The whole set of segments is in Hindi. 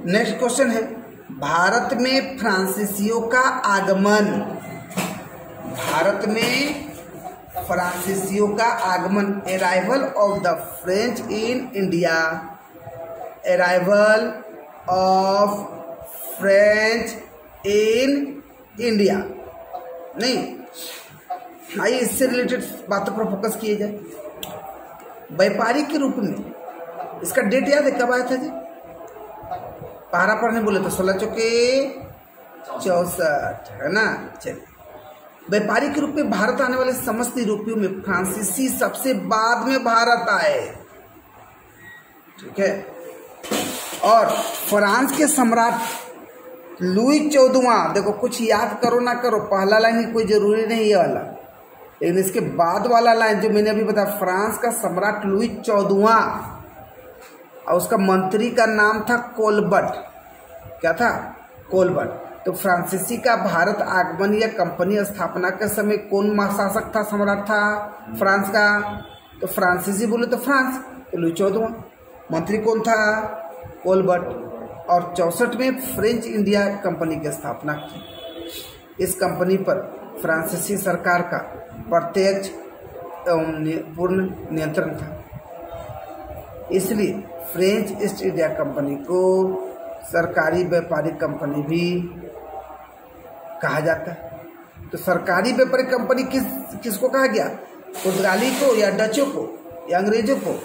नेक्स्ट क्वेश्चन है, भारत में फ्रांसीसियों का आगमन, भारत में फ्रांसीसियों का आगमन, arrival of the French in India, arrival of French in India. नहीं, आइए इससे रिलेटेड बातों पर फोकस किए जाए। व्यापारिक के रूप में इसका डेट याद है कब आया था जी? पारा पढ़ने बोले तो 16 चौके 64 है ना। चलिए, व्यापारी के रूप में भारत आने वाले समस्त यूरोपियों में फ्रांसीसी सबसे बाद में भारत आए, ठीक है। और फ्रांस के सम्राट लुई 14वां, देखो कुछ याद करो ना करो, पहला लाइन की कोई जरूरी नहीं ये वाला, लेकिन इसके बाद वाला लाइन जो मैंने अभी बताया, फ्रांस का सम्राट लुई 14वां और उसका मंत्री का नाम था कोलबर्ट। क्या था? कोलबर्ट। तो फ्रांसीसी का भारत आगमन या कंपनी स्थापना के समय कौन शासक था, सम्राट था फ्रांस का? तो फ्रांसीसी बोले तो फ्रांस, तो लुई 14वां। मंत्री कौन था? कोलबर्ट। और 64 में फ्रेंच इंडिया कंपनी की स्थापना की। इस कंपनी पर फ्रांसीसी सरकार का प्रत्यक्ष एवं पूर्ण नियंत्रण था, इसलिए फ्रेंच ईस्ट इंडिया कंपनी को सरकारी व्यापारिक कंपनी भी कहा जाता है। तो सरकारी व्यापारिक कंपनी किसको कहा गया? पुर्तगाली को या डचों को या अंग्रेजों को?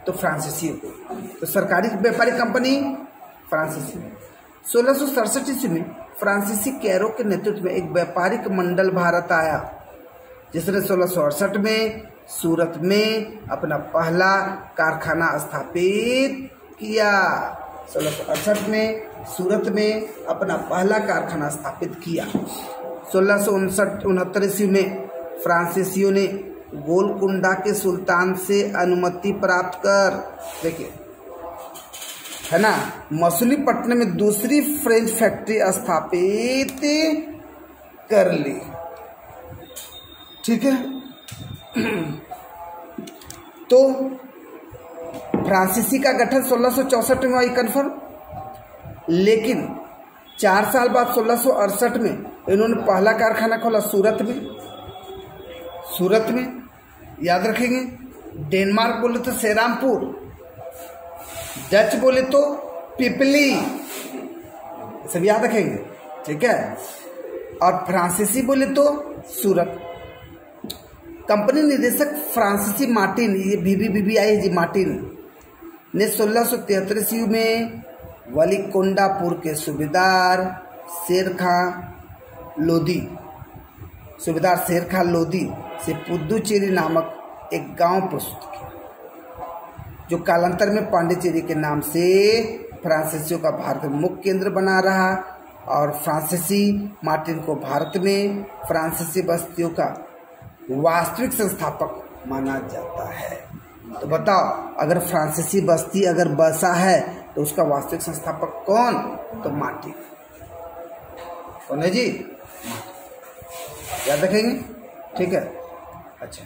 तो फ्रांसीसियों को। तो सरकारी व्यापारिक कंपनी फ्रांसीसी। 1667 ईस्वी में फ्रांसीसी कैरो के नेतृत्व में एक व्यापारिक मंडल भारत आया, जिसने 1668 में सूरत में अपना पहला कारखाना स्थापित किया। 1668 में सूरत में अपना पहला कारखाना स्थापित किया। 1669 ईस्वी में फ्रांसीसियों ने गोलकुंडा के सुल्तान से अनुमति प्राप्त कर, देखिए है ना, मसूलीपट्टनम में दूसरी फ्रेंच फैक्ट्री स्थापित कर ली, ठीक है। तो फ्रांसीसी का गठन 1664 में हुआ कन्फर्म, लेकिन 4 साल बाद 1668 में इन्होंने पहला कारखाना खोला सूरत में। सूरत में याद रखेंगे, डेनमार्क बोले तो सेरामपुर, डच बोले तो पिपली, सब याद रखेंगे, ठीक है। और फ्रांसीसी बोले तो सूरत। कंपनी निदेशक फ्रांसीसी मार्टिन, ये बीबी जी मार्टिन ने 1673 ईस्वी में वलीकोंडापुर के सूबेदार शेर खां लोदी से पुदुचेरी नामक एक गांव प्रस्तुत किया, जो कालांतर में पांडिचेरी के नाम से फ्रांसीसियों का भारत में मुख्य केंद्र बना रहा। और फ्रांसीसी मार्टिन को भारत में फ्रांसीसी बस्तियों का वास्तविक संस्थापक माना जाता है। तो बताओ, अगर फ्रांसीसी बस्ती अगर बसा है तो उसका वास्तविक संस्थापक कौन? तो मार्टिन। कौन है जी? याद रखेंगे, ठीक है। अच्छा,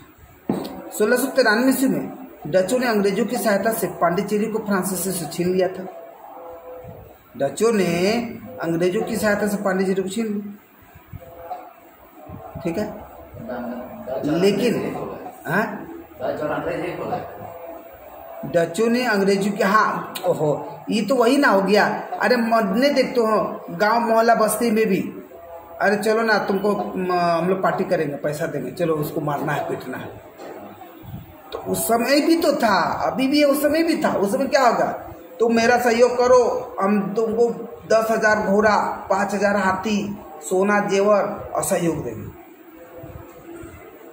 1693 ईस्वी में डचों ने अंग्रेजों की सहायता से पांडिचेरी को फ्रांसीसी से छीन लिया था। डचों ने अंग्रेजों की सहायता से पांडिचेरी को छीन लिया, ठीक है। लेकिन डचों ने अंग्रेजों के, हाँ ओहो, ये तो वही ना हो गया। अरे मरने देखते हो गांव मोहल्ला बस्ती में भी, अरे चलो ना तुमको हम लोग पार्टी करेंगे, पैसा देंगे, चलो उसको मारना है पीटना है। तो उस समय भी तो था, अभी भी उस समय भी था। उस समय क्या होगा, तुम मेरा सहयोग करो, हम तुमको 10,000 घोड़ा, 5,000 हाथी, सोना जेवर और सहयोग देंगे।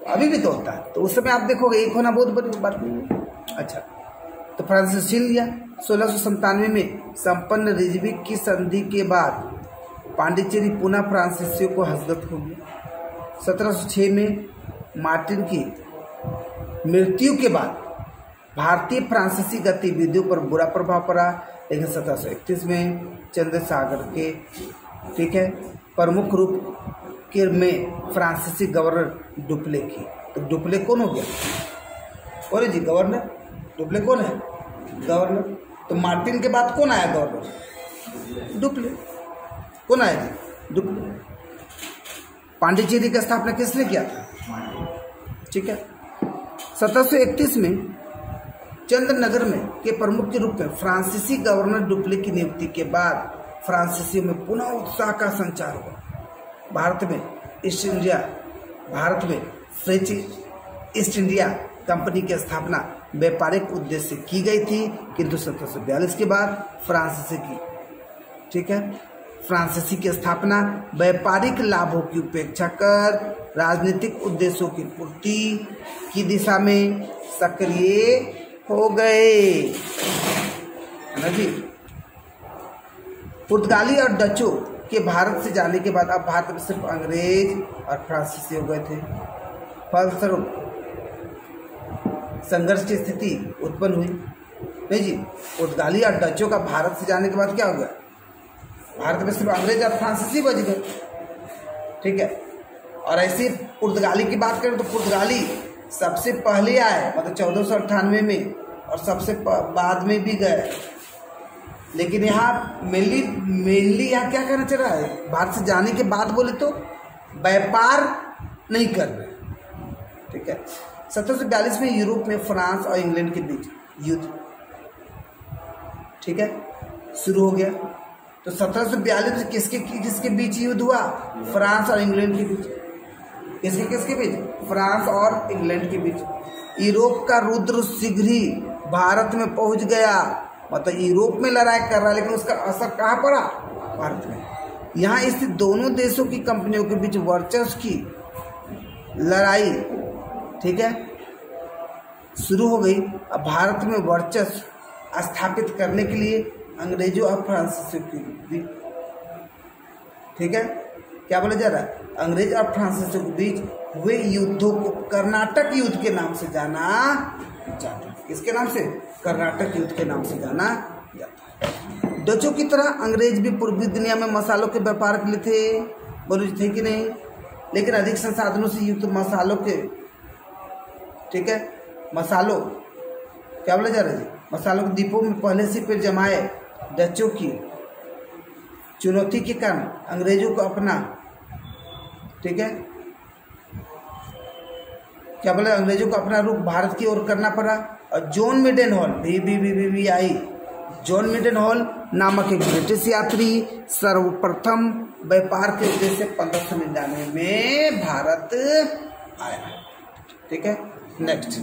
अभी भी तो होता है। तो उस समय आप देखोगे एक होना बहुत बड़ी बात नहीं है। अच्छा, तो फ्रांस छीन लिया। 1697 में संपन्न रिजविक की संधि के बाद पांडिचेरी पुनः फ्रांसीसियों को हस्तगत हो गया। 1706 में मार्टिन की मृत्यु के बाद भारतीय फ्रांसीसी गतिविधियों पर बुरा प्रभाव पड़ा, लेकिन 1731 में चंद्रसागर के, ठीक है, प्रमुख रूप के में फ्रांसीसी गवर्नर डुप्ले की। तो डुप्ले कौन हो गया? कौन है जी गवर्नर? डुप्ले कौन है? गवर्नर। तो मार्टिन के बाद कौन आया गवर्नर? डुप्ले। कौन आया जी? डुप्ले। पांडिचेरी की स्थापना किसने किया था? ठीक है। 1731 में चंद्रनगर में के प्रमुख के रूप में फ्रांसीसी गवर्नर डुप्ले की नियुक्ति के बाद फ्रांसीसियों में पुनः उत्साह का संचार हुआ। भारत में फ्रेंच ईस्ट इंडिया कंपनी की स्थापना व्यापारिक उद्देश्य से की गई थी, किंतु 1742 के बाद फ्रांसीसी की स्थापना व्यापारिक लाभों की उपेक्षा कर राजनीतिक उद्देश्यों की पूर्ति की दिशा में सक्रिय हो गए, है ना जी। पुर्तगाली और डचों के भारत से जाने के बाद अब भारत में सिर्फ अंग्रेज और फ्रांसीसी हो गए थे। फलस्वरूप संघर्ष की स्थिति उत्पन्न हुई। नहीं जी, पुर्तगाली और डचों का भारत से जाने के बाद क्या हो गया? भारत में सिर्फ अंग्रेज और फ्रांसीसी बच गए। ठीक है। और ऐसे पुर्तगाली की बात करें तो पुर्तगाली सबसे पहले आए, मतलब 1498 में, और सबसे बाद में भी गए। लेकिन यहाँ मेनली यहाँ क्या करना चल रहा है? भारत से जाने के बाद बोले तो व्यापार नहीं कर रहे। ठीक है। 1742 में यूरोप में फ्रांस और इंग्लैंड के बीच युद्ध, ठीक है, शुरू हो गया। तो 1742 में किसके बीच युद्ध हुआ? फ्रांस और इंग्लैंड के बीच। किसके बीच? फ्रांस और इंग्लैंड के बीच। यूरोप का रुद्र शीघ्र ही भारत में पहुंच गया। मतलब यूरोप में लड़ाई कर रहा है, लेकिन उसका असर कहाँ पड़ा? भारत में। यहाँ स्थित दोनों देशों की कंपनियों के बीच वर्चस्व की लड़ाई, ठीक है, शुरू हो गई। अब भारत में वर्चस्व स्थापित करने के लिए अंग्रेजों और फ्रांसीसियों के बीच, ठीक है, क्या बोला जा रहा है? अंग्रेज और फ्रांसीसियों के बीच हुए युद्धों को कर्नाटक युद्ध के नाम से जाना जाता है। किसके नाम से? कर्नाटक युद्ध के नाम से जाना जाता है। डचों की तरह अंग्रेज भी पूर्वी दुनिया में मसालों के व्यापार के लिए थे, बोलो थे कि नहीं? लेकिन अधिक संसाधनों से युक्त मसालों के, ठीक है, मसालों, क्या बोला जा रहा है? मसालों के द्वीपों में पहले से पेड़ जमाए डचों की चुनौती के कारण अंग्रेजों को अपना, ठीक है, क्या बोले, अंग्रेजों को अपना रुख भारत की ओर करना पड़ा। और जॉन मिडेनहॉल जॉन मिडेनहॉल नामक एक ब्रिटिश यात्री सर्वप्रथम व्यापार के उद्देश्य से 1599 में भारत आया। ठीक है। नेक्स्ट